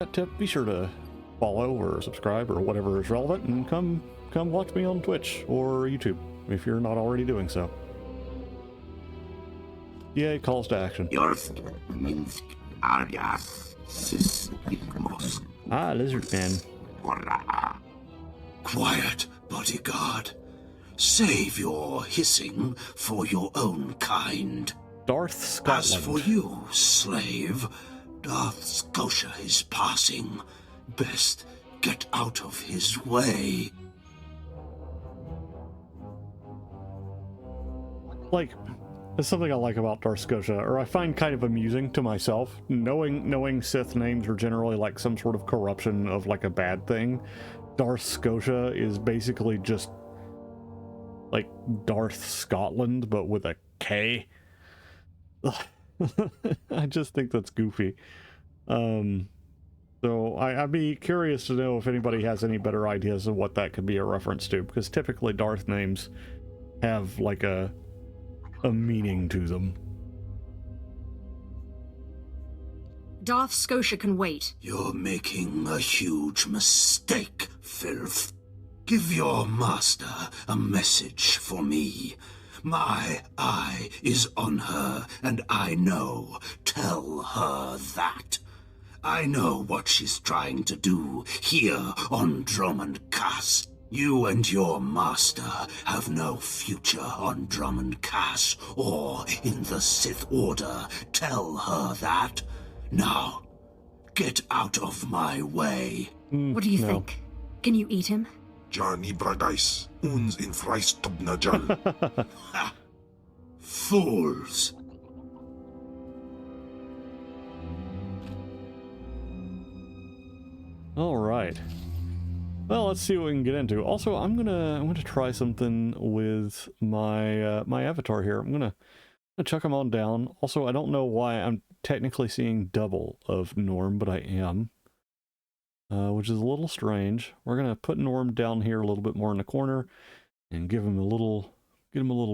that tip, be sure to follow or subscribe or whatever is relevant, and come watch me on Twitch or YouTube if you're not already doing so. Yay, calls to action. Ah, lizard man. Quiet, bodyguard. Save your hissing for your own kind. Darth Scotland. As for you, slave, Darth Skotia is passing. Best get out of his way. Like, there's something I like about Darth Skotia, or I find kind of amusing to myself. Knowing Sith names are generally like some sort of corruption of like a bad thing. Darth Skotia is basically just like Darth Scotland, but with a K. I just think that's goofy. So I'd be curious to know if anybody has any better ideas of what that could be a reference to, because typically Darth names have like a meaning to them. Darth Skotia can wait. You're making a huge mistake, filth. Give your master a message for me. My eye is on her, and I know. Tell her that. I know what she's trying to do here on Drummond Cass. You and your master have no future on Drummond Cass or in the Sith Order. Tell her that. Now, get out of my way. What do you think? Can you eat him? Johnny Bragais, uns in Freistobnajal. Fools. All right. Well, let's see what we can get into. Also, I'm gonna try something with my my avatar here. I'm gonna chuck them on down. Also, I don't know why I'm technically seeing double of Norm, but I am, which is a little strange. We're gonna put Norm down here a little bit more in the corner and give him a little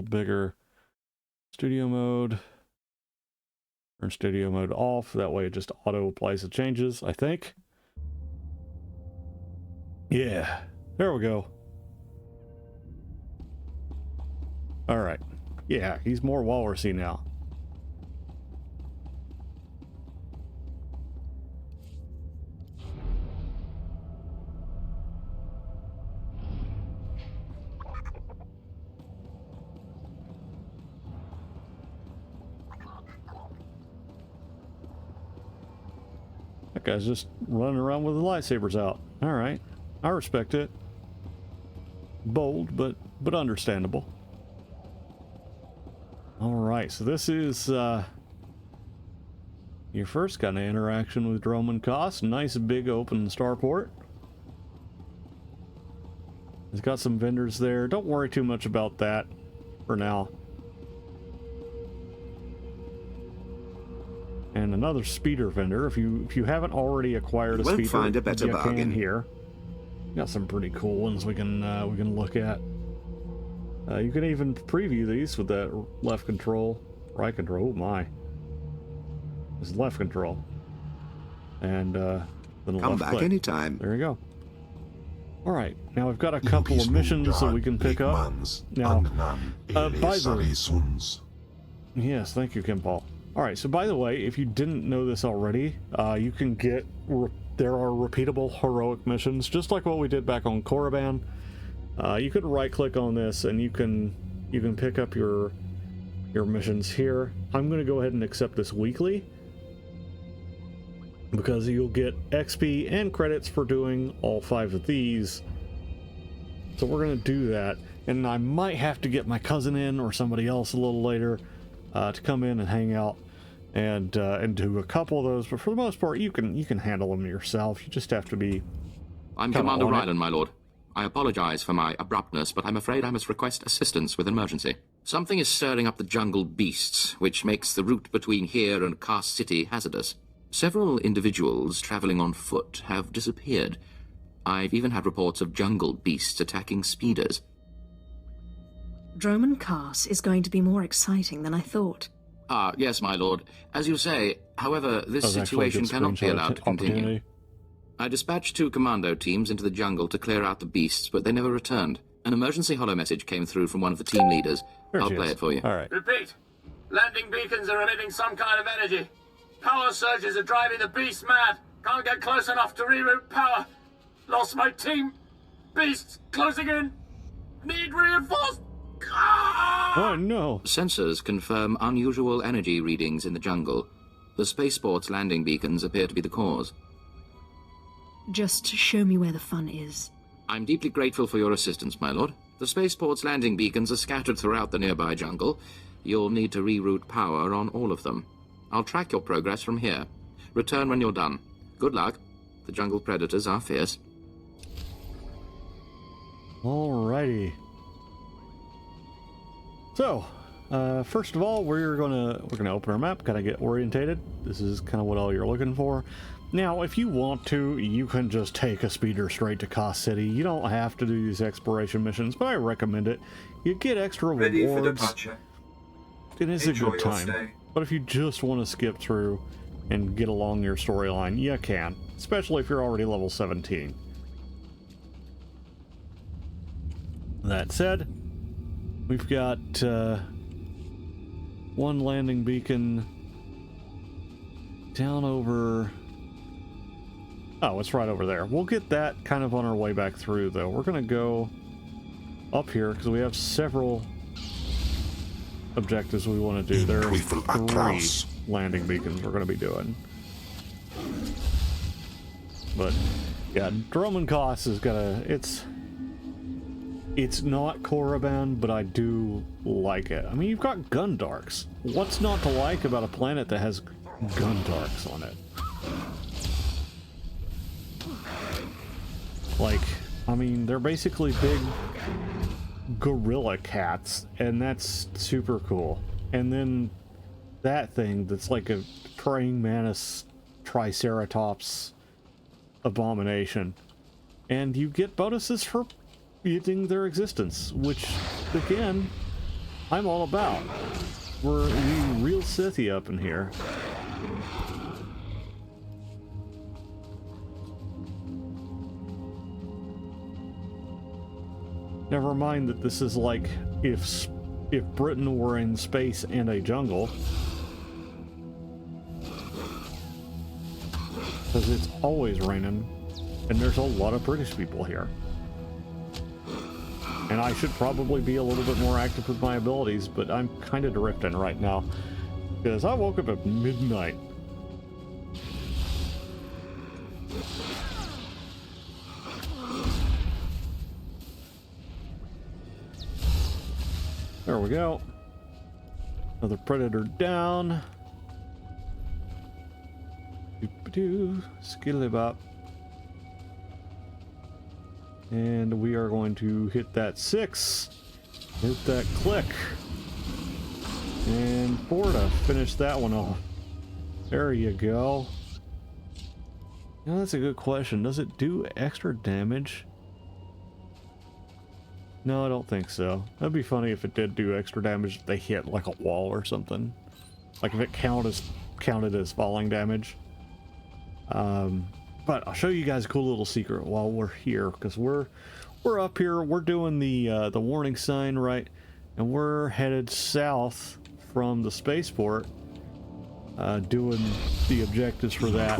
bigger. Studio mode. Turn studio mode off. That way, it just auto applies the changes, I think. Yeah, there we go. All right. Yeah, he's more walrusy now. That guy's just running around with the lightsabers out. All right. I respect it. Bold, but understandable. All right, so this is your first kind of interaction with Drummond Cass. Nice big open starport. It's got some vendors there. Don't worry too much about that for now. And another speeder vendor. If you haven't already acquired a speeder, you find a better bargain here. Got some pretty cool ones we can look at. You can even preview these with that left control, right control. Oh my! It's left control, and then Come left back click. anytime. There you go. All right, now we've got a couple of missions that we can pick up. Now, by the yes, thank you, Khem Val. All right, so by the way, if you didn't know this already, you can get. There are repeatable heroic missions, just like what we did back on Korriban. You can right-click on this, and you can pick up your missions here. I'm going to go ahead and accept this weekly, because you'll get XP and credits for doing all 5 of these. So we're going to do that, and I might have to get my cousin in or somebody else a little later to come in and hang out. And do a couple of those, but for the most part, you can handle them yourself. You just have to be. I'm Commander Rylan, my lord. I apologize for my abruptness, but I'm afraid I must request assistance with an emergency. Something is stirring up the jungle beasts, which makes the route between here and Cass City hazardous. Several individuals traveling on foot have disappeared. I've even had reports of jungle beasts attacking speeders. Drummond Cass is going to be more exciting than I thought. Ah, yes, my lord. As you say, however, this situation cannot be allowed to continue. I dispatched 2 commando teams into the jungle to clear out the beasts, but they never returned. An emergency holo message came through from one of the team leaders. I'll play it for you. All right. Repeat. Landing beacons are emitting some kind of energy. Power surges are driving the beasts mad. Can't get close enough to reroute power. Lost my team. Beasts closing in. Need reinforced. Oh no. Sensors confirm unusual energy readings in the jungle. The spaceport's landing beacons appear to be the cause. Just show me where the fun is. I'm deeply grateful for your assistance, my lord. The spaceport's landing beacons are scattered throughout the nearby jungle. You'll need to reroute power on all of them. I'll track your progress from here. Return when you're done. Good luck. The jungle predators are fierce. Alrighty. So, first of all, we're gonna open our map, kind of get orientated. This is kind of what all you're looking for. Now, if you want to, you can just take a speeder straight to Koss City. You don't have to do these exploration missions, but I recommend it. You get extra Ready for rewards. departure. It is Enjoy a good your time. stay. But if you just want to skip through and get along your storyline, you can. Especially if you're already level 17. That said, we've got one landing beacon down over... Oh, it's right over there. We'll get that kind of on our way back through, though. We're going to go up here because we have several objectives we want to do. There's 3 landing beacons we're going to be doing. But, yeah, Droman Koss is going to... It's not Korriban, but I do like it. I mean, you've got Gundarks. What's not to like about a planet that has Gundarks on it? Like, I mean, they're basically big gorilla cats, and that's super cool. And then that thing that's like a praying mantis triceratops abomination. And you get bonuses for beating their existence, which, again, I'm all about. We're real Sithy up in here. Never mind that this is like if Britain were in space and a jungle. Because it's always raining, and there's a lot of British people here. And I should probably be a little bit more active with my abilities, but I'm kind of drifting right now. Because I woke up at midnight. There we go. Another predator down. Doop-a-doo. Skillibop. And we are going to hit that 6. Hit that click. And 4 to finish that one off. There you go. Now that's a good question. Does it do extra damage? No, I don't think so. That'd be funny if it did do extra damage if they hit like a wall or something. Like if it counted as falling damage. But I'll show you guys a cool little secret while we're here, because we're up here, we're doing the warning sign, right? And we're headed south from the spaceport, doing the objectives for that.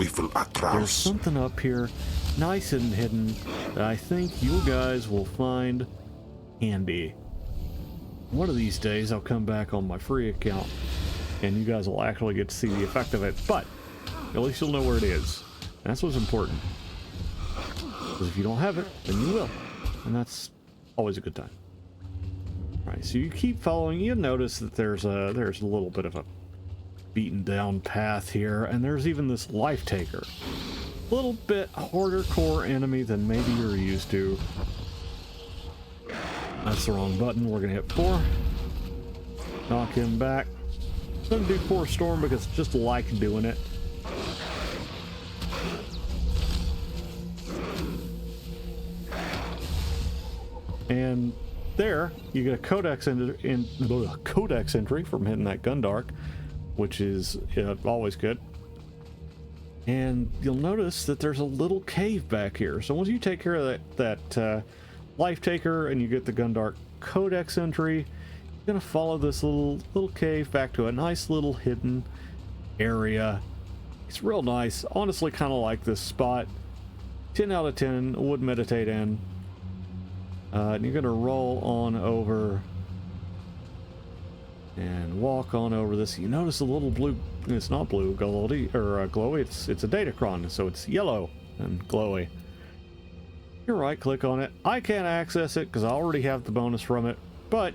There's something up here, nice and hidden, that I think you guys will find handy. One of these days I'll come back on my free account and you guys will actually get to see the effect of it, but at least you'll know where it is. That's what's important, because if you don't have it, then you will, and that's always a good time. All right, so you keep following. You'll notice that there's a little bit of a beaten down path here, and there's even this life taker, a little bit harder core enemy than maybe you're used to. That's the wrong button. We're gonna hit 4. Knock him back. I'm gonna do 4 storm because I just like doing it. And there, you get a codex entry from hitting that Gundark, which is always good. And you'll notice that there's a little cave back here. So once you take care of that life taker and you get the Gundark Codex entry, you're gonna follow this little cave back to a nice little hidden area. It's real nice. Honestly, kind of like this spot. 10 out of 10. Would meditate in. And you're gonna roll on over and walk on over this. You notice a little blue. It's not blue, glowy, or glowy. It's a datacron, so it's yellow and glowy. You right click on it. I can't access it because I already have the bonus from it, but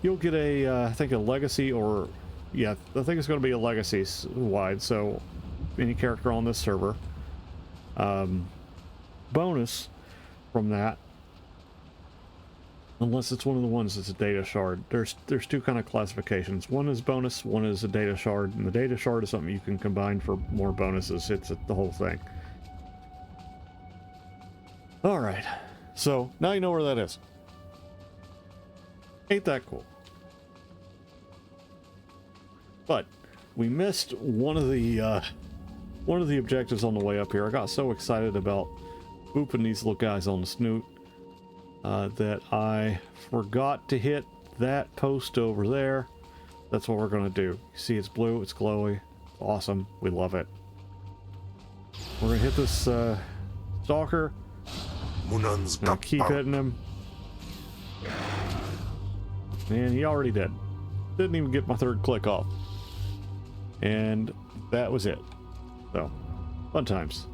you'll get a I think a legacy, or yeah, I think it's going to be a legacy wide. So any character on this server, bonus from that. Unless it's one of the ones that's a data shard. There's two kind of classifications. One is bonus, one is a data shard, and the data shard is something you can combine for more bonuses. It's the whole thing. Alright, so now you know where that is. Ain't that cool? But we missed one of the objectives on the way up here. I got so excited about booping these little guys on the snoot that I forgot to hit that post over there. That's what we're gonna do. You see, it's blue, it's glowy, awesome, we love it. We're gonna hit this stalker. Munan's Now keep hitting him. And he already did. Didn't even get my third click off. And that was it. So, fun times.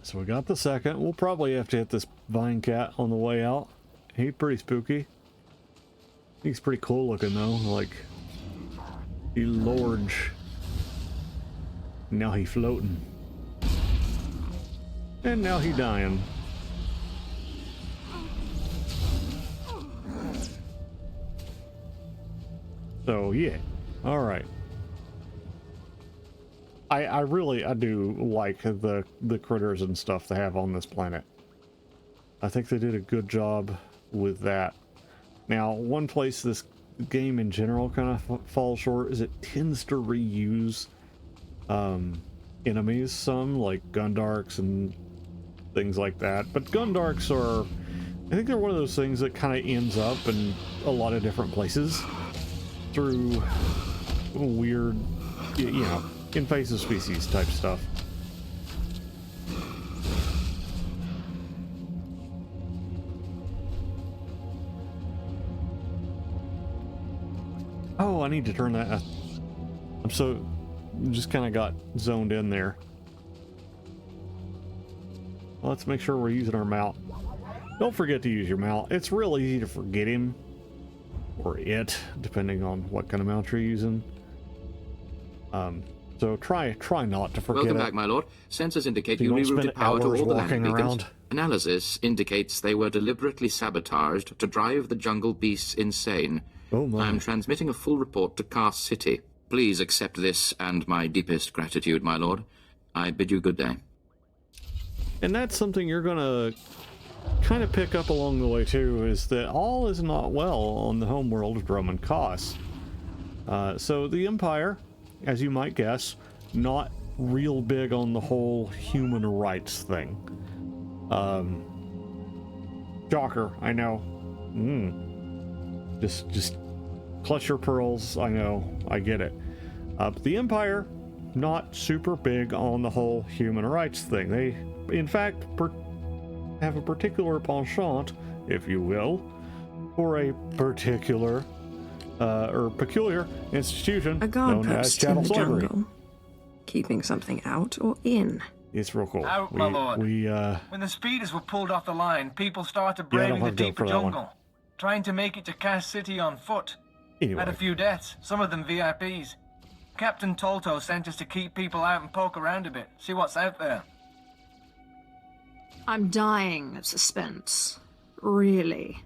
So we got the second. We'll probably have to hit this vine cat on the way out. He's pretty spooky. He's pretty cool looking though. Like, he large. Now he floating. And now he dying. So yeah. Alright. I do like the critters and stuff they have on this planet. I think they did a good job with that. Now, one place this game in general kind of falls short is it tends to reuse enemies some, like Gundarks and things like that. But Gundarks are, I think they're one of those things that kind of ends up in a lot of different places through weird, you know, invasive species type stuff. Oh, I need to turn that. I'm so just kind of got zoned in there. Well, let's make sure we're using our mount. Don't forget to use your mount. It's real easy to forget him or it, depending on what kind of mount you're using. So try not to forget. Welcome back, my lord. Sensors indicate you rerouted power to all the landing beacons. Analysis indicates they were deliberately sabotaged to drive the jungle beasts insane. Oh my. I'm transmitting a full report to Cast City. Please accept this and my deepest gratitude, my lord. I bid you good day. And that's something you're gonna kind of pick up along the way too, is that all is not well on the homeworld of Drum and Koss. So the Empire, as you might guess, not real big on the whole human rights thing. Shocker, I know. Just clutch your pearls. I know, I get it. But the Empire, not super big on the whole human rights thing. They, in fact, have a particular penchant, if you will, for a particular or peculiar institution A guard known as post in chattel the slavery. jungle. Keeping something out or in? It's real cool. Out, my lord. When When the speeders were pulled off the line, people started Yeah, I don't braving the have to go deeper for that one. jungle, trying to make it to Cass City on foot. anyway, Had a few deaths, some of them VIPs. Captain Tolto sent us to keep people out and poke around a bit, see what's out there. I'm dying of suspense. Really.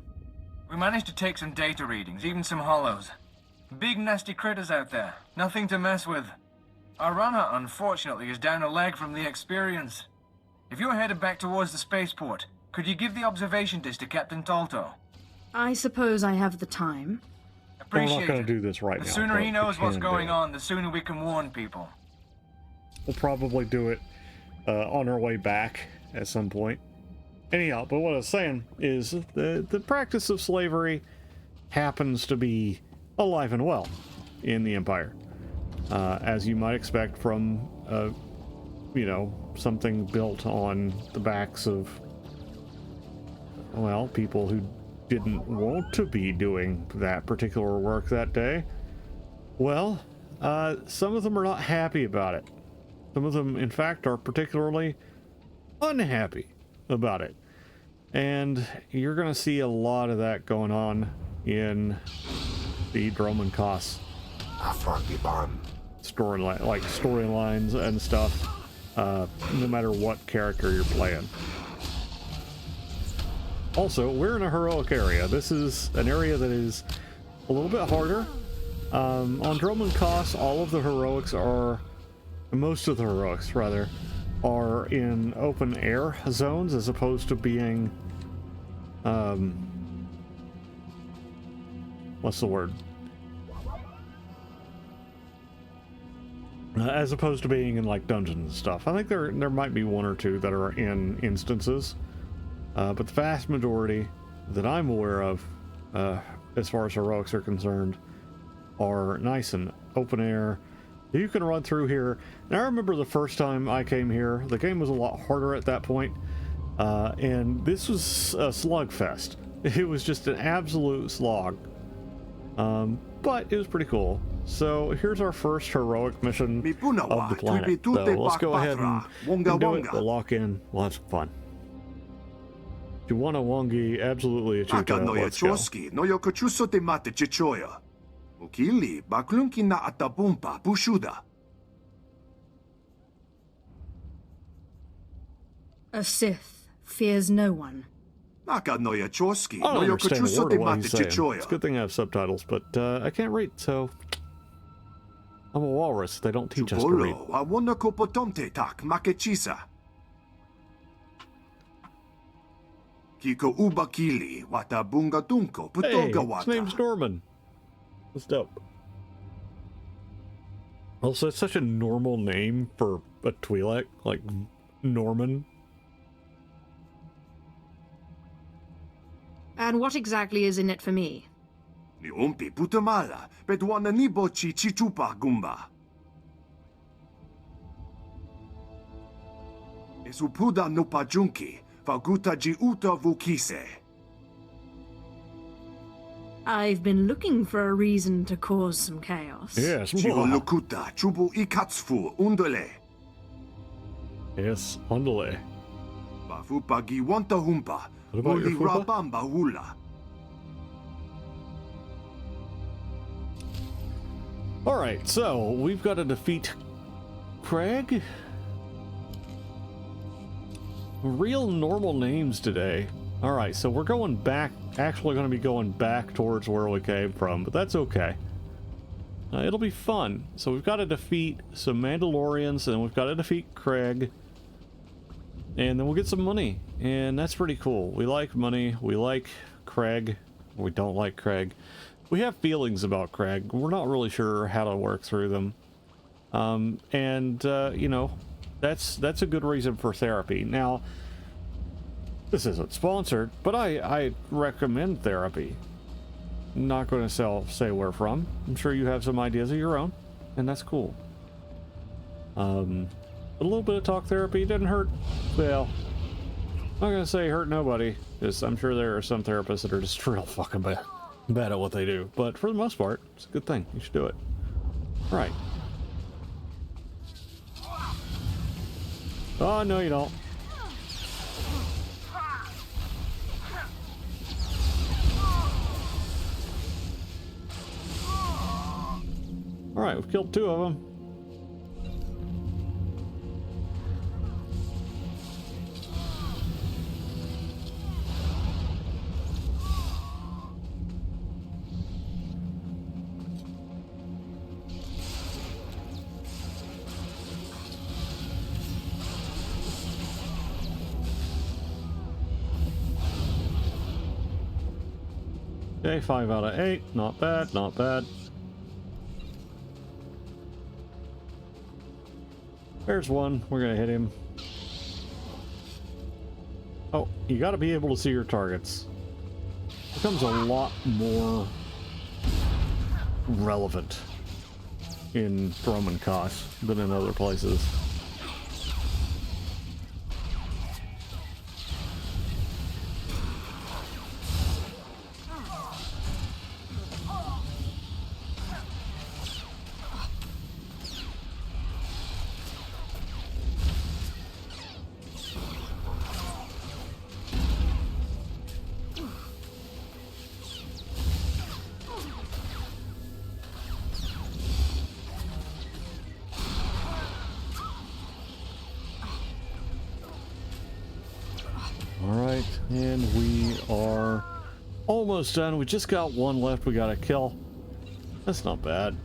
We managed to take some data readings, even some hollows. Big nasty critters out there. Nothing to mess with. Our runner, unfortunately, is down a leg from the experience. If you're headed back towards the spaceport, could you give the observation disc to Captain Tolto? I suppose I have the time. We're Appreciate not going it. to do this right The now. sooner but he we knows what's can do going it. on, the sooner we can warn people. We'll probably do it on our way back at some point. Anyhow, but what I was saying is the practice of slavery happens to be alive and well in the Empire. As you might expect from, you know, something built on the backs of, well, people who didn't want to be doing that particular work that day. Well, some of them are not happy about it. Some of them, in fact, are particularly unhappy about it. And you're going to see a lot of that going on in the Droman Koss Afagiban. storylines and stuff, no matter what character you're playing. Also, we're in a heroic area. This is an area that is a little bit harder. On Droman Koss, all of the heroics are, most of the heroics rather, are in open air zones as opposed to being, what's the word? As opposed to being in like dungeons and stuff. I think there might be one or two that are in instances, but the vast majority that I'm aware of, as far as heroics are concerned, are nice and open air. You can run through here. And I remember the first time I came here, the game was a lot harder at that point, and this was a slugfest. It was just an absolute slog, but it was pretty cool. So here's our first heroic mission of the planet. So let's go ahead and do it. We'll lock in. We'll have some fun. Juwana Wongi, absolutely a chuta. Let's go. No yokochuso te mate chichoya. Ukili baklunki na atabumpa pushuda. A Sith fears no one. Naka no yachoski. I No don't understand a yokochuso word te of what mate he's saying. chichoya. It's a good thing I have subtitles, but I can't read, so I'm a walrus. They don't teach us to read. Chubolo, awona kopotomte tak makechisa. Kiko ubakili watabunga dunko Hey, putoga his wata. name's Norman. That's dope. Also, it's such a normal name for a Twi'lek, like Norman. And what exactly is in it for me? Ni umpi putamala, pedwana nibochi chichupa gumba. Esupuda no pajunki, faguta ji uta vukise. I've been looking for a reason to cause some chaos. Yes. Chiho lukuta, chubu ikatsfu undole. Yes, Ondale. Bafupa giwanta humpa, What about your uli fupa? rabamba hula. Alright, so we've got to defeat Craig. Real normal names today. Alright, so we're going back, actually going to be going back towards where we came from, but that's okay. It'll be fun. So we've got to defeat some Mandalorians, and we've got to defeat Craig. And then we'll get some money, and that's pretty cool. We like money, we like Craig, we don't like Craig. We have feelings about Craig. We're not really sure how to work through them. You know, that's a good reason for therapy. Now, this isn't sponsored, but I recommend therapy. I'm not going to say where from. I'm sure you have some ideas of your own, and that's cool. A little bit of talk therapy didn't hurt. Well, I'm not going to say hurt nobody, because I'm sure there are some therapists that are just real fucking bad at what they do. But for the most part, it's a good thing. You should do it. All right. Oh, no, you don't. All right, we've killed 2 of them. Okay, 5 out of 8. Not bad, not bad. There's one. We're gonna hit him. Oh, you gotta be able to see your targets. Becomes a lot more relevant in Roman Koss than in other places. Alright, and we are almost done. We just got one left we gotta kill. That's not bad.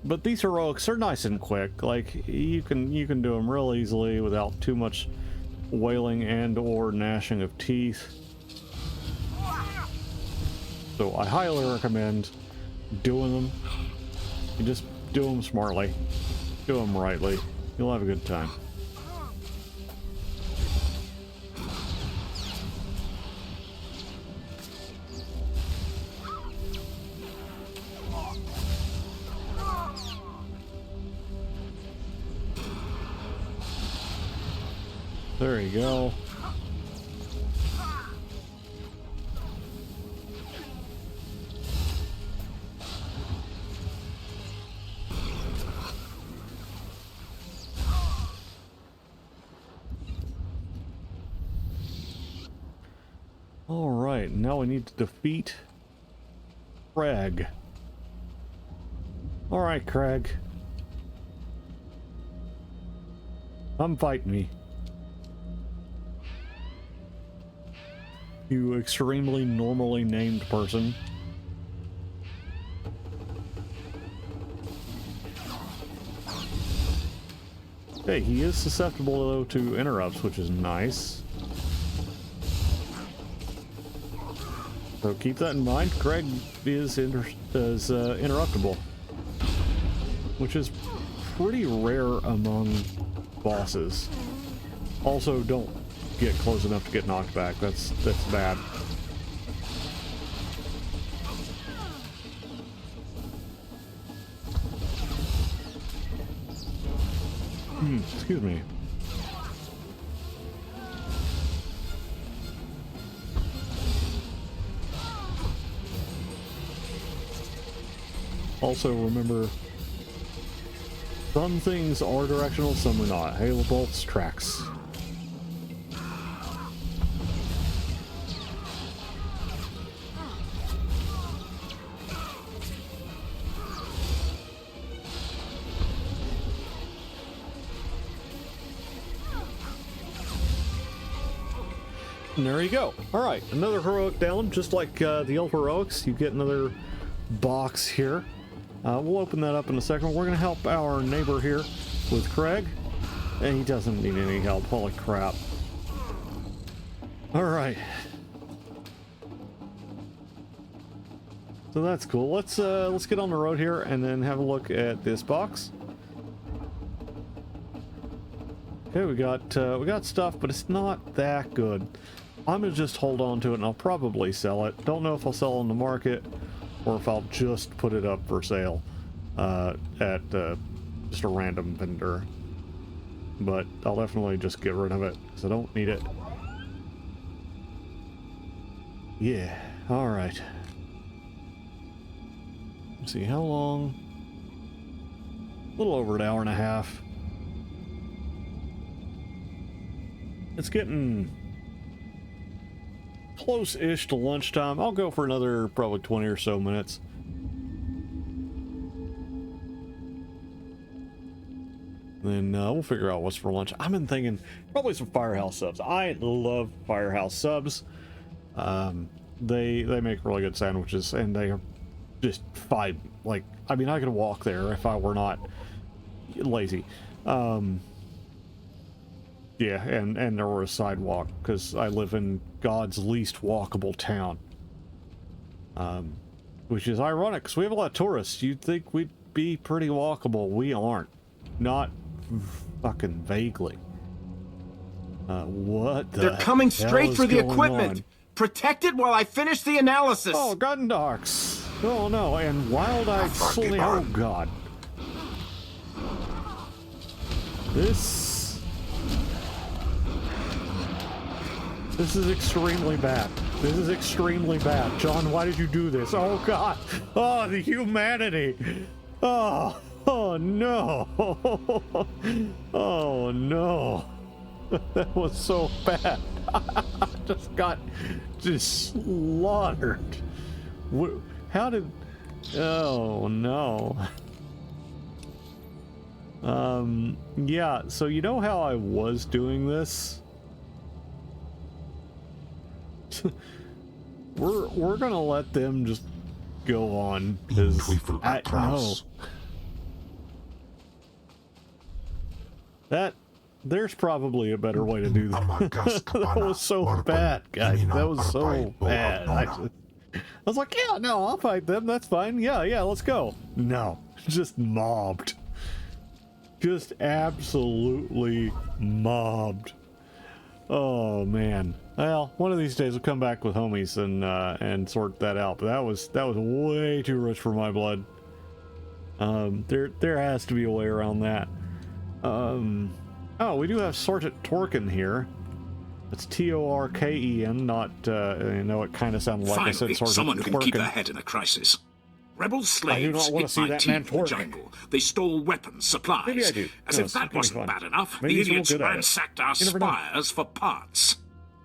But these heroics are nice and quick. Like, you can do them real easily without too much wailing and or gnashing of teeth. So I highly recommend doing them. You just do them smartly. Do them rightly. You'll have a good time. There you go. All right, now we need to defeat Craig. All right, Craig. Come fight me. You extremely normally named person. Okay, he is susceptible though to interrupts, which is nice. So keep that in mind. Craig is interruptible, which is pretty rare among bosses. Also, don't get close enough to get knocked back. That's bad. Excuse me. Also remember, some things are directional, some are not. Halo bolts tracks. And there you go. Alright, another heroic down, just like the old heroics. You get another box here. We'll open that up in a second. We're going to help our neighbor here with Craig. And he doesn't need any help. Holy crap. Alright. So that's cool. Let's get on the road here and then have a look at this box. Okay, we got stuff, but it's not that good. I'm gonna just hold on to it and I'll probably sell it. Don't know if I'll sell on the market or if I'll just put it up for sale at just a random vendor. But I'll definitely just get rid of it because I don't need it. Yeah, alright. Let's see, how long? A little over an hour and a half. It's getting close-ish to lunchtime. I'll go for another probably 20 or so minutes. Then we'll figure out what's for lunch. I've been thinking probably some Firehouse subs. I love Firehouse subs. They make really good sandwiches, and they are just fine. Like, I mean, I could walk there if I were not lazy. Yeah, and there were a sidewalk because I live in God's least walkable town. Which is ironic, because we have a lot of tourists. You'd think we'd be pretty walkable. We aren't. Not fucking vaguely. What the They're coming straight hell for is the going equipment! on? Protect it while I finish the analysis! Oh, Gundarks! Oh no, and Wild-Eyed Sully. Oh god. This is extremely bad. This is extremely bad. John, why did you do this? Oh god. Oh, the humanity. Oh, oh no. Oh no. That was so bad. Just got slaughtered. How did... Oh no. Yeah, so you know how I was doing this? we're gonna let them just go on, because there's probably a better way to do that. That was so bad, guys. That was so bad. I was like, yeah, no, I'll fight them. That's fine. Yeah, let's go. No, just mobbed. Just absolutely mobbed. Oh man. Well, one of these days we'll come back with homies and sort that out. But that was way too rich for my blood. There has to be a way around that. Oh, we do have SWTOR here. It's Torken, not I know it kind of sounded like I said SWTOR. Someone who can keep their head in a crisis. Rebel slaves hit my team in the jungle. They stole weapons, supplies. Maybe I do. As if that wasn't bad enough, the idiots ransacked our spires for parts.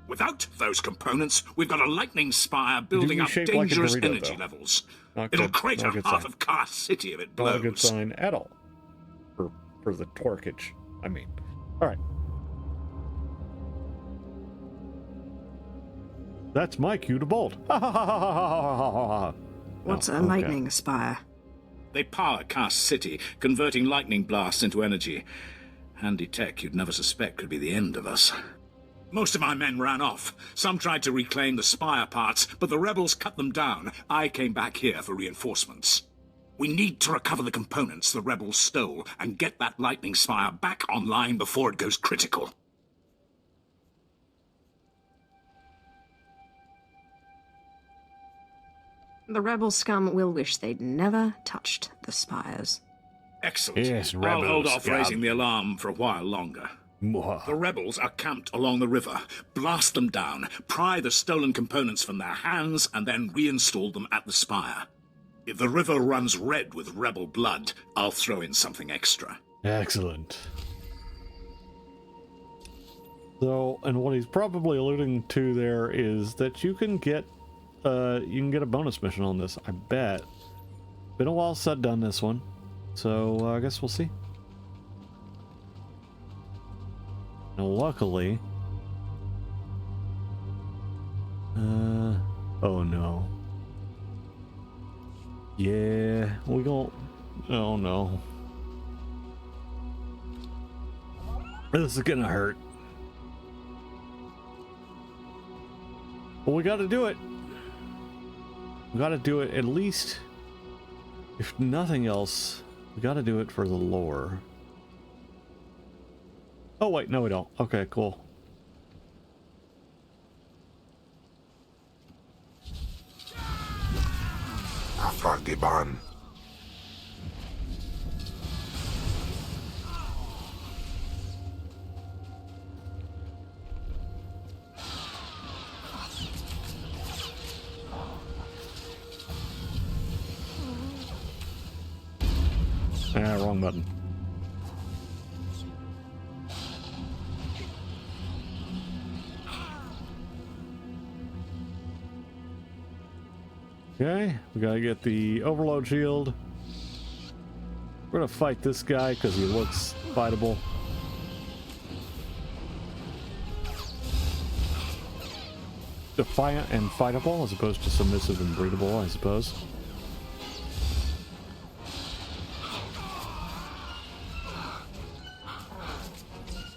Without those components, we've got a lightning spire building up dangerous energy levels. It'll crater half of Car City if it blows. Not a good sign at all. For the torquage, I mean. Alright. That's my cue to bolt. What's a lightning spire? They power Car City, converting lightning blasts into energy. Handy tech you'd never suspect could be the end of us. Most of my men ran off. Some tried to reclaim the spire parts, but the rebels cut them down. I came back here for reinforcements. We need to recover the components the rebels stole and get that lightning spire back online before it goes critical. The rebel scum will wish they'd never touched the spires. Excellent. Yes, I'll hold off scum. raising the alarm for a while longer. The rebels are camped along the river. Blast them down, pry the stolen components from their hands, and then reinstall them at the spire. If the river runs red with rebel blood, I'll throw in something extra. Excellent. So, and what he's probably alluding to there is that you can get a bonus mission on this, I bet. Been a while since I've done this one, so I guess we'll see. Now, luckily, oh no. Yeah, we gon', oh no. This is gonna hurt. But we gotta do it. We gotta do it at least, if nothing else, we gotta do it for the lore. Oh wait, no we don't. Okay, cool. Afragiban. Ah, wrong button. Okay, we gotta get the overload shield. We're gonna fight this guy because he looks fightable. Defiant and fightable as opposed to submissive and breedable, I suppose.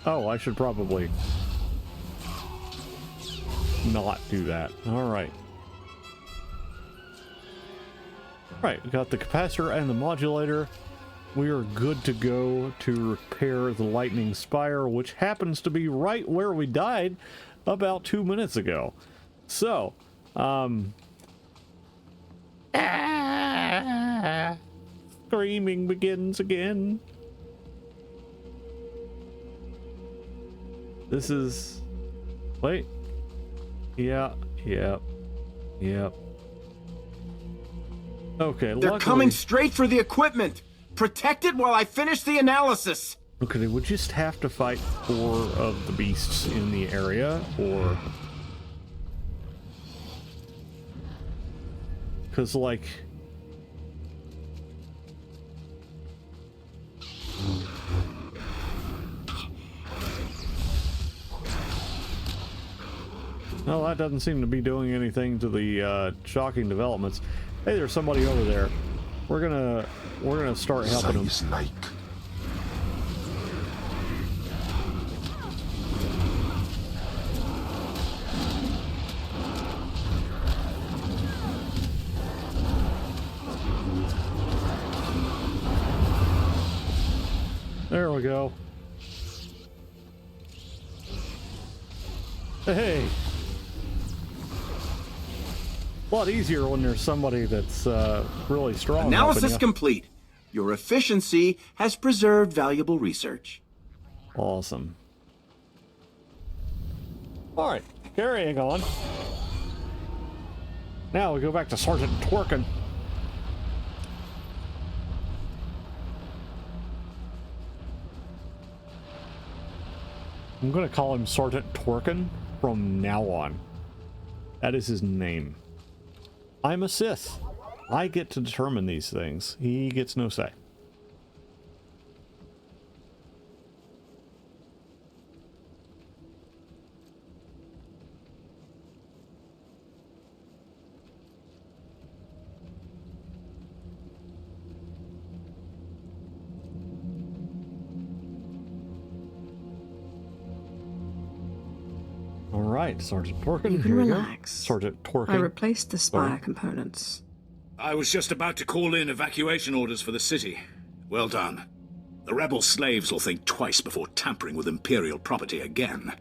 Oh, I should probably not do that. All right. Right, we got the capacitor and the modulator. We are good to go to repair the lightning spire, which happens to be right where we died about 2 minutes ago. So, screaming begins again. This is... Wait. Yeah. Okay, They're coming straight for the equipment. Protect it while I finish the analysis. Okay, we just have to fight 4 of the beasts in the area, or... Because, like... Well, that doesn't seem to be doing anything to the shocking developments. Hey, there's somebody over there. We're gonna start helping them. Snake. There we go. Hey. A lot easier when there's somebody that's really strong. Analysis complete. Your efficiency has preserved valuable research. Awesome. All right, carrying on. Now we go back to Sergeant Twerkin. I'm going to call him Sergeant Twerkin from now on. That is his name. I'm a Sith. I get to determine these things. He gets no say. All right, Sergeant Twerkin. You can here relax. We go. Sergeant Twerkin. I replaced the spire components. I was just about to call in evacuation orders for the city. Well done. The rebel slaves will think twice before tampering with Imperial property again.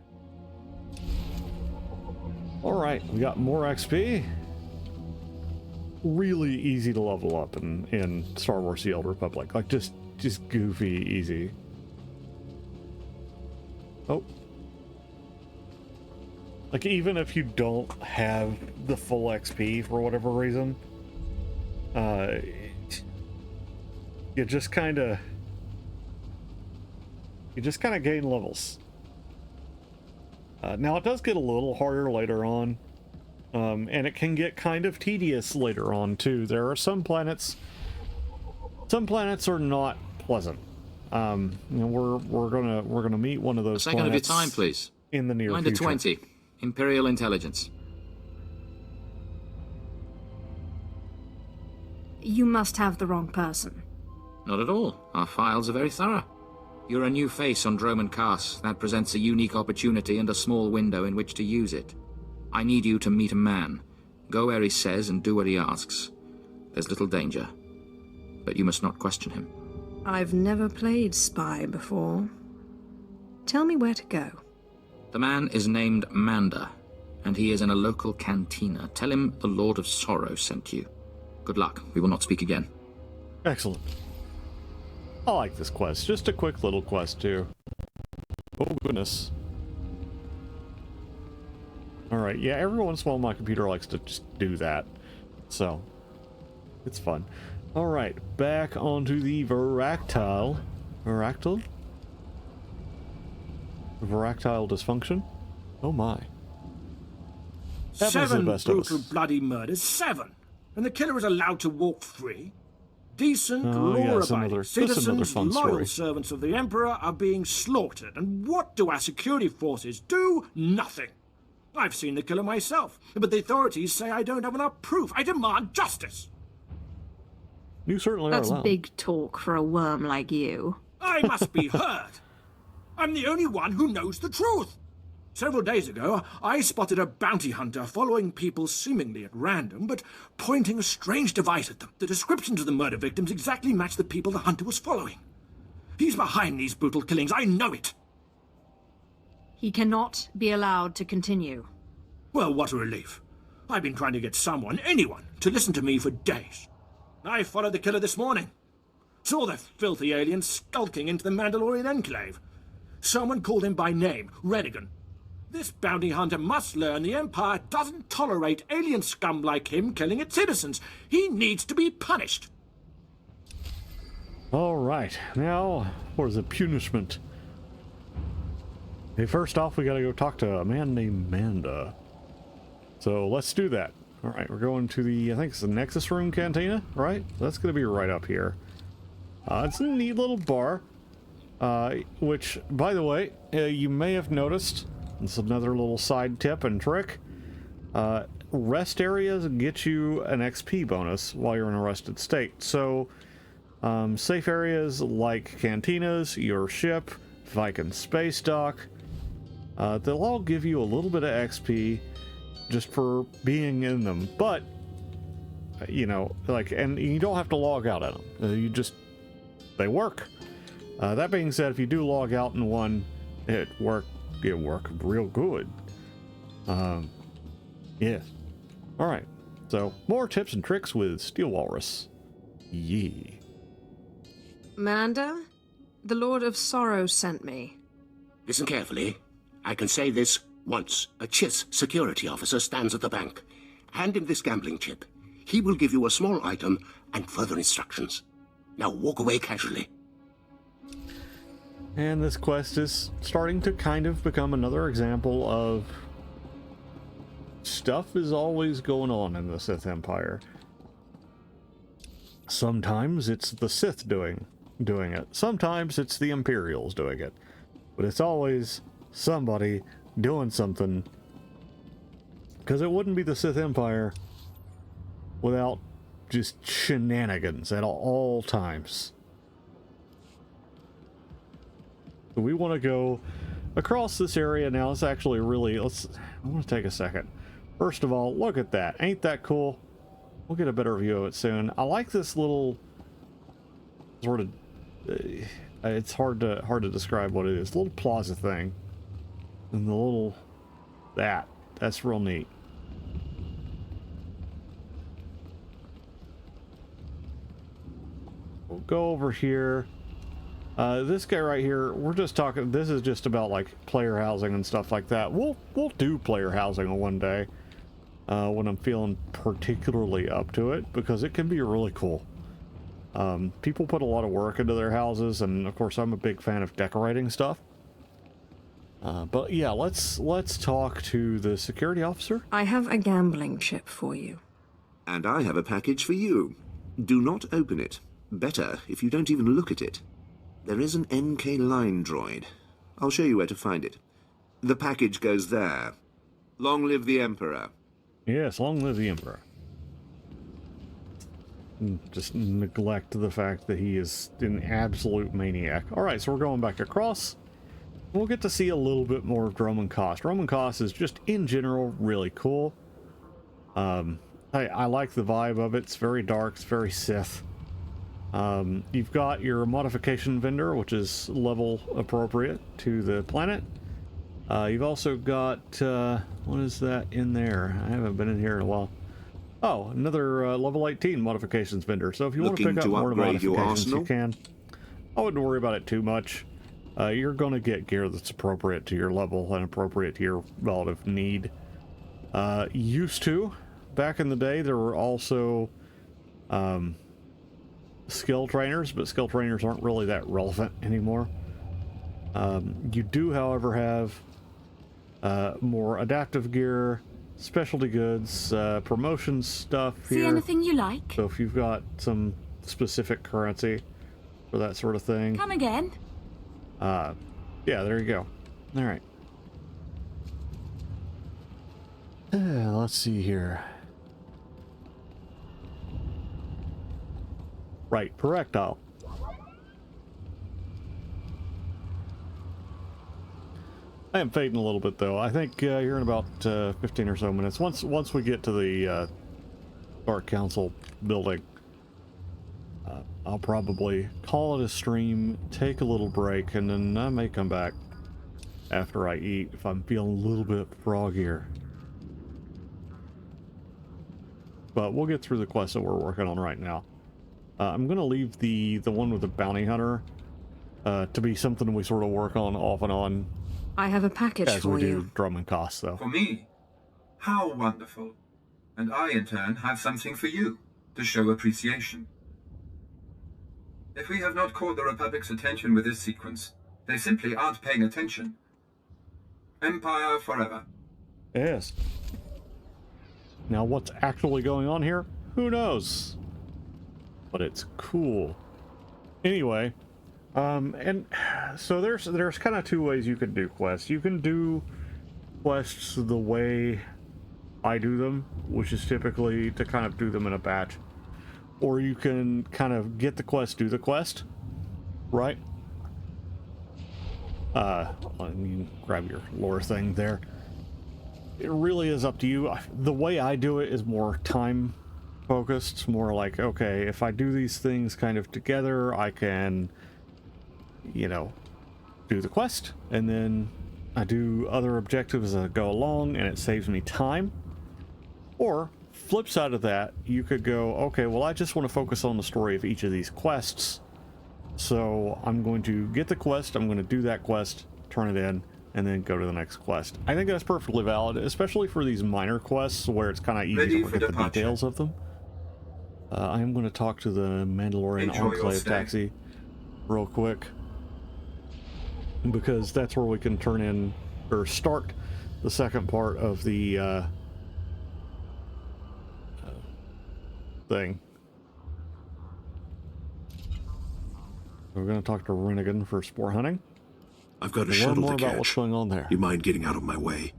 All right, we got more XP. Really easy to level up in Star Wars: The Old Republic. Like just goofy easy. Oh. Like, even if you don't have the full XP for whatever reason, you just kind of gain levels. Now, it does get a little harder later on, and it can get kind of tedious later on, too. There are some planets are not pleasant. You know, we're gonna meet one of those A second planets of your time, please. in the near Commander future. 20, Imperial Intelligence. You must have the wrong person. Not at all. Our files are very thorough. You're a new face on Droman Kars. That presents a unique opportunity and a small window in which to use it. I need you to meet a man. Go where he says and do what he asks. There's little danger. But you must not question him. I've never played spy before. Tell me where to go. The man is named Manda, and he is in a local cantina. Tell him the Lord of Sorrow sent you. Good luck. We will not speak again. Excellent. I like this quest. Just a quick little quest, too. Oh, goodness. Alright, yeah, every once in a while my computer likes to just do that. So, it's fun. Alright, back onto the Varactile. Varactile? Varactile dysfunction? Oh my. Happens to the 7 best of us. brutal bloody murders. 7! And the killer is allowed to walk free? Decent, Oh, yeah, some law-abiding other- just another citizens, fun loyal story. servants of the Emperor are being slaughtered. And what do our security forces do? Nothing. I've seen the killer myself, but the authorities say I don't have enough proof. I demand justice. You certainly That's are allowed. big talk for a worm like you. I must be heard. I'm the only one who knows the truth. Several days ago, I spotted a bounty hunter following people seemingly at random, but pointing a strange device at them. The descriptions of the murder victims exactly match the people the hunter was following. He's behind these brutal killings, I know it! He cannot be allowed to continue. Well, what a relief. I've been trying to get someone, anyone, to listen to me for days. I followed the killer this morning. Saw the filthy alien skulking into the Mandalorian Enclave. Someone called him by name, Redigan. This bounty hunter must learn the Empire doesn't tolerate alien scum like him killing its citizens. He needs to be punished. All right, now, what is the punishment? Hey, first off, we gotta go talk to a man named Manda. So let's do that. All right, we're going to the, I think it's the Nexus Room Cantina, right? That's gonna be right up here. It's a neat little bar, which, by the way, you may have noticed, it's another little side tip and trick. Rest areas get you an XP bonus while you're in a rested state. So, safe areas like cantinas, your ship, Viking Space Dock, they'll all give you a little bit of XP just for being in them. But, you know, like, and you don't have to log out at them. They work. That being said, if you do log out in one, it worked real good. Yeah. All right. So more tips and tricks with Steel Walrus. Yee. Manda, the Lord of Sorrow sent me. Listen carefully. I can say this once. A Chiss security officer stands at the bank. Hand him this gambling chip. He will give you a small item and further instructions. Now walk away casually. And this quest is starting to kind of become another example of stuff is always going on in the Sith Empire. Sometimes it's the Sith doing it. Sometimes it's the Imperials doing it. But it's always somebody doing something. Because it wouldn't be the Sith Empire without just shenanigans at all times. So we want to go across this area now. It's actually really, I want to take a second. First of all, look at that. Ain't that cool? We'll get a better view of it soon. I like this little sort of, it's hard to describe what it is. Little plaza thing. And the little, that's real neat. We'll go over here. This guy right here, we're just talking, this is just about like player housing and stuff like that. We'll do player housing one day when I'm feeling particularly up to it, because it can be really cool. People put a lot of work into their houses, and of course I'm a big fan of decorating stuff. But yeah, let's talk to the security officer. I have a gambling chip for you. And I have a package for you. Do not open it. Better if you don't even look at it. There is an NK line droid. I'll show you where to find it. The package goes there. Long live the Emperor. Yes, long live the Emperor. Just neglect the fact that he is an absolute maniac. Alright, so we're going back across. We'll get to see a little bit more of Roman Cost. Roman Cost is just, in general, really cool. I like the vibe of it. It's very dark. It's very Sith. You've got your modification vendor, which is level appropriate to the planet. You've also got, what is that in there? I haven't been in here in a while. Oh, another level 18 modifications vendor. So if you want to pick up more modifications, you can. I wouldn't worry about it too much. You're going to get gear that's appropriate to your level and appropriate to your relative need. Used to, back in the day, there were also skill trainers, but skill trainers aren't really that relevant anymore. You do, however, have more adaptive gear, specialty goods, promotions stuff here. See anything you like? So if you've got some specific currency for that sort of thing. Come again? Yeah, there you go. All right. Let's see here. Right, projectile. I am fading a little bit though. I think here in about 15 or so minutes, once we get to the Dark Council building, I'll probably call it a stream, take a little break, and then I may come back after I eat if I'm feeling a little bit froggier. But we'll get through the quest that we're working on right now. I'm going to leave the one with the bounty hunter to be something we sort of work on off and on. I have a package as for we do you. drum and cost, though. For me? How wonderful. And I, in turn, have something for you, to show appreciation. If we have not caught the Republic's attention with this sequence, they simply aren't paying attention. Empire forever. Yes. Now what's actually going on here? Who knows? But it's cool. Anyway, and so there's kind of two ways you can do quests. You can do quests the way I do them, which is typically to kind of do them in a batch. Or you can kind of get the quest, do the quest, right? Let me grab your lore thing there. It really is up to you. The way I do it is more time focused. It's more like, okay, if I do these things kind of together, I can, you know, do the quest, and then I do other objectives as I go along, and it saves me time. Or, flip side of that, you could go, okay, well, I just want to focus on the story of each of these quests. So I'm going to get the quest, I'm going to do that quest, turn it in, and then go to the next quest. I think that's perfectly valid, especially for these minor quests where it's kind of easy to forget the details of them. I am going to talk to the Mandalorian Enclave taxi real quick, because that's where we can turn in, or start the second part of the thing. We're going to talk to Rennigan for spore hunting. I've got a Learn shuttle more to about catch. what's going on there. You mind getting out of my way?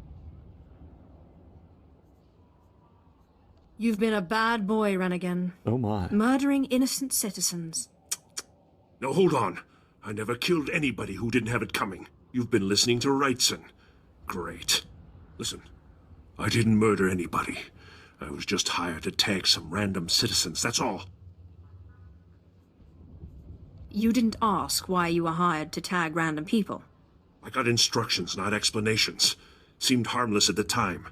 You've been a bad boy, Rennigan. Oh my. Murdering innocent citizens. No, hold on. I never killed anybody who didn't have it coming. You've been listening to Wrightson. Great. Listen, I didn't murder anybody. I was just hired to tag some random citizens, that's all. You didn't ask why you were hired to tag random people. I got instructions, not explanations. Seemed harmless at the time.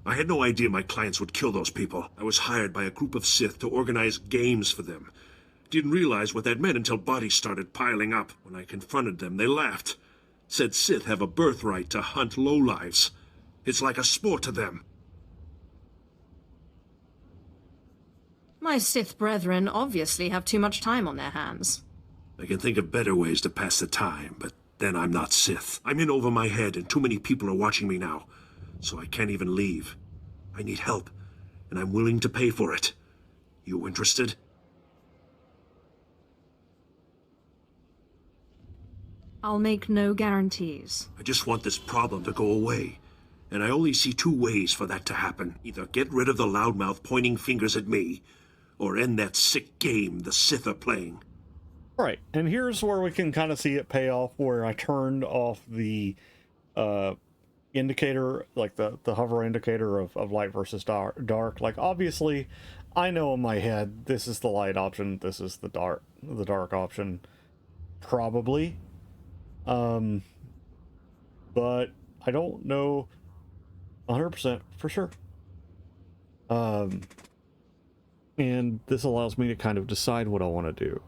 I had no idea my clients would kill those people. I was hired by a group of Sith to organize games for them. Didn't realize what that meant until bodies started piling up. When I confronted them, they laughed. Said Sith have a birthright to hunt lowlives. It's like a sport to them. My Sith brethren obviously have too much time on their hands. I can think of better ways to pass the time, but then I'm not Sith. I'm in over my head, and too many people are watching me now, so I can't even leave. I need help, and I'm willing to pay for it. You interested? I'll make no guarantees. I just want this problem to go away, and I only see two ways for that to happen. Either get rid of the loudmouth pointing fingers at me, or end that sick game the Sith are playing. Right, and here's where we can kind of see it pay off, where I turned off the indicator, like the hover indicator of light versus dark. Like, obviously, I know in my head, this is the light option, this is the dark option, probably. But I don't know 100% for sure. And this allows me to kind of decide what I want to do.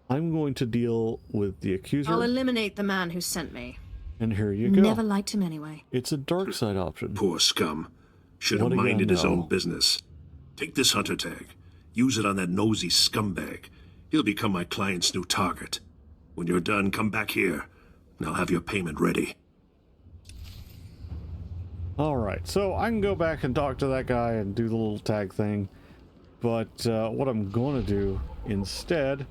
I'm going to deal with the accuser. I'll eliminate the man who sent me. And here you go. Never liked him anyway. It's a dark side option. Poor scum. Should have What do you minded his know? own business. Take this hunter tag. Use it on that nosy scumbag. He'll become my client's new target. When you're done, come back here, and I'll have your payment ready. Alright, so I can go back and talk to that guy and do the little tag thing. But what I'm going to do instead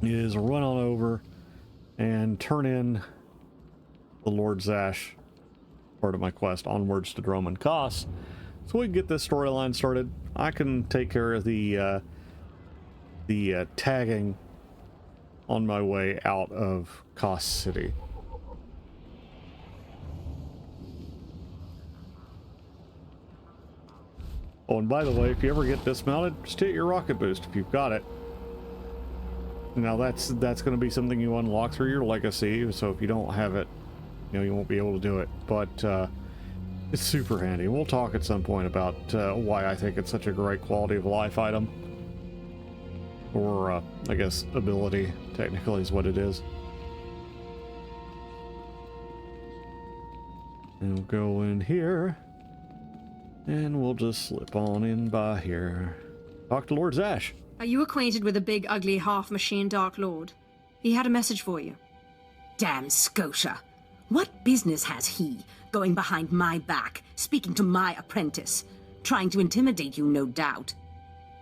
is run on over and turn in the Lord Zash part of my quest, Onwards to Drum and Koss, so we can get this storyline started. I can take care of the tagging on my way out of Koss City. Oh, and by the way, if you ever get dismounted, just hit your rocket boost if you've got it. Now that's going to be something you unlock through your legacy, so if you don't have it, you know, you won't be able to do it. But it's super handy. We'll talk at some point about why I think it's such a great quality of life item. Or, I guess, ability, technically, is what it is. And we'll go in here. And we'll just slip on in by here. Talk to Lord Zash. Are you acquainted with a big, ugly, half-machine Dark Lord? He had a message for you. Damn Scotia. What business has he going behind my back, speaking to my apprentice? Trying to intimidate you, no doubt.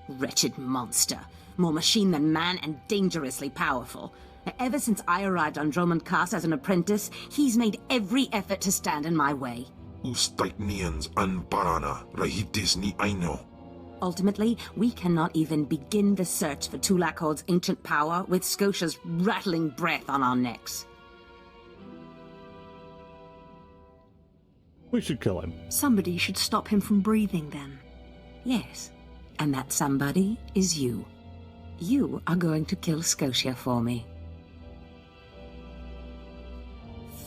Wretched monster. More machine than man and dangerously powerful. Ever since I arrived on Dromund Kaas as an apprentice, he's made every effort to stand in my way. Ustaiknians an parana, rahitis ni aino. Ultimately, we cannot even begin the search for Tulakhod's ancient power with Scotia's rattling breath on our necks. We should kill him. Somebody should stop him from breathing, then. Yes, and that somebody is you. You are going to kill Scotia for me.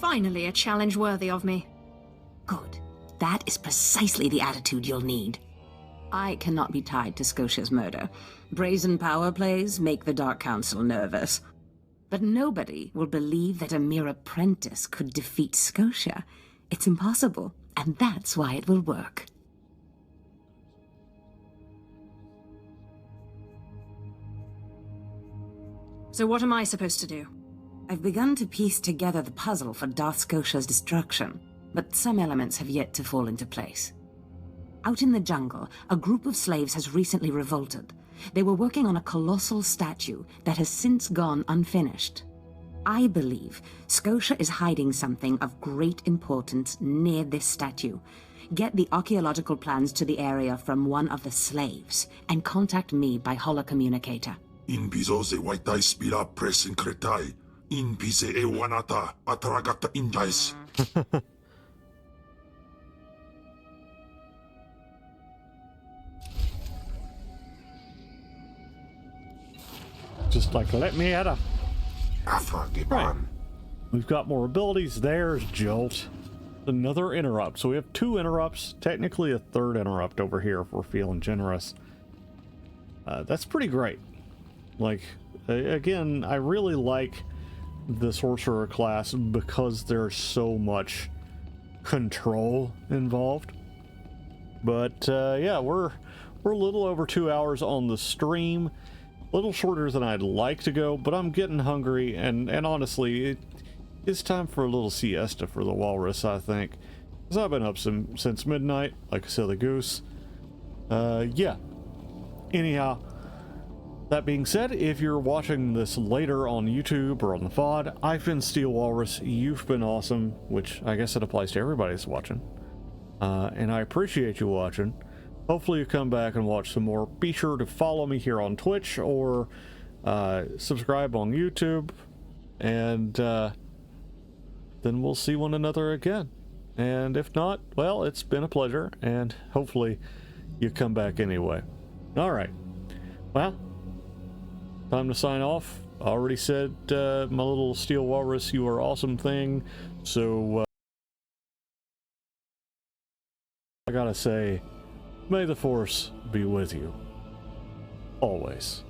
Finally, a challenge worthy of me. Good. That is precisely the attitude you'll need. I cannot be tied to Scotia's murder. Brazen power plays make the Dark Council nervous. But nobody will believe that a mere apprentice could defeat Scotia. It's impossible, and that's why it will work. So what am I supposed to do? I've begun to piece together the puzzle for Darth Skotia's destruction, but some elements have yet to fall into place. Out in the jungle, a group of slaves has recently revolted. They were working on a colossal statue that has since gone unfinished. I believe Skotia is hiding something of great importance near this statue. Get the archaeological plans to the area from one of the slaves, and contact me by holocommunicator. In piso se waitai spira presin kretai. In pise e wanata atragata injais. Just like, let me at her. Right. We've got more abilities. There's Jolt. Another interrupt. So we have 2 interrupts. Technically a 3rd interrupt over here if we're feeling generous. That's pretty great. Like, again, I really like the Sorcerer class because there's so much control involved. But yeah, we're a little over 2 hours on the stream. A little shorter than I'd like to go, but I'm getting hungry, and honestly, it's time for a little siesta for the walrus, I think. Because I've been up since midnight, like a silly goose. Yeah. Anyhow, that being said, if you're watching this later on YouTube or on the VOD, I've been Steel Walrus, you've been awesome, which I guess it applies to everybody that's watching. And I appreciate you watching. Hopefully you come back and watch some more. Be sure to follow me here on Twitch or subscribe on YouTube. And then we'll see one another again. And if not, well, it's been a pleasure. And hopefully you come back anyway. All right. Well, time to sign off. I already said my little Steel Walrus, you are awesome thing. So I gotta say, may the Force be with you. Always.